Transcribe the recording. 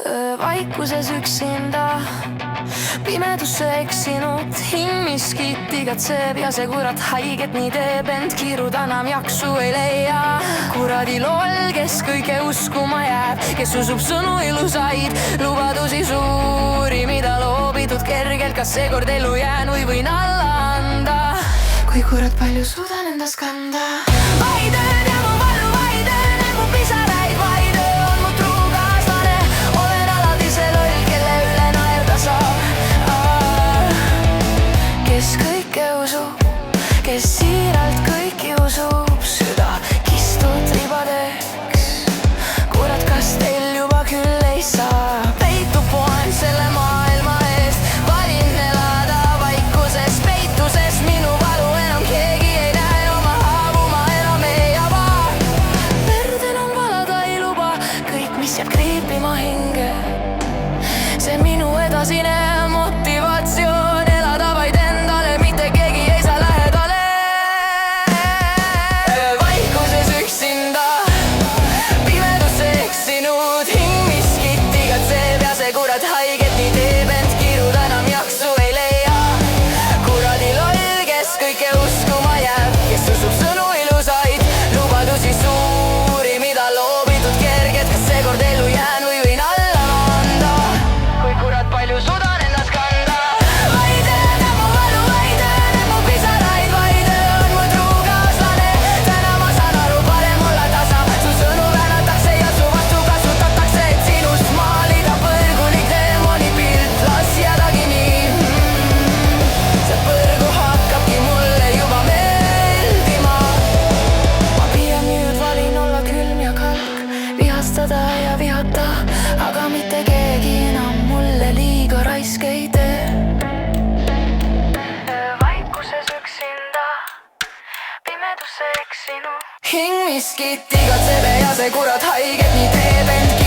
Vaikuses üksinda, pimedusse eksinud hing miskit igatseb ja see kurat haiget nii teeb, ent kiirud enam jaksu ei leia. Kuradi loll, kes kõike uskuma jääb, kes usub sõnu ilusaid, lubadusi suuri, mida loobitud kergelt, kas seekord ellu jään või võin alla anda. Kui kurat palju suudan endas kanda. Vaid ööd ja mu valu, vaid ööd ja mu pisaraid, vaid öö on mu truukaaslane. Olen alati see loll, kelle üle naerda saab. Kes kõike usub, kes siiralt kõiki usub, süda kistud ribadeks. Kurat, kas teil juba küll ei saa? Peitub poen selle maailma eest, valin elada vaikuses, peituses minu valu enam keegi ei näe, oma haavu ma enam ei ava. Verd enam valada ei luba, kõik mis jääb kriipima hinge, see minu edasine motivatsioon, elada vaid endale, mitte keegi ei saa lähedale. Vaikuses üksinda, pimedusse eksinud hing miskit igatseb ja see kurat haiget nii teeb, ent kiirud enam jaksu ei leia. Kuradi loll, kes kõike uskuma jääb, kes usub sõnu ilusaid, lubadusi suuri, mida loobitud kerged, kas seekord ellu jään või võin alla anda. Kui kurat palju suudan endas kanda. Vaid ööd ja mu valu, vaid ööd ja mu pisaraid, vaid öö on mu truukaaslane. Täna ma saan aru, parem olla tasa, su sõnu väänatakse ja su vastu kasutatakse, et sinust maalida põrgulik teemoni pilt. Las jäädagi nii, see põrgu hakkabki mulle juba meeldima. Ma pigem nüüd valin olla külm ja kalk, vihastada ja vihata, aga mitte keegi enam mulle liiga raisk ei tee. Vaikuses üksinda, pimedusse eksinud hing miskit igatseb ja see kurat haiget nii teeb, ent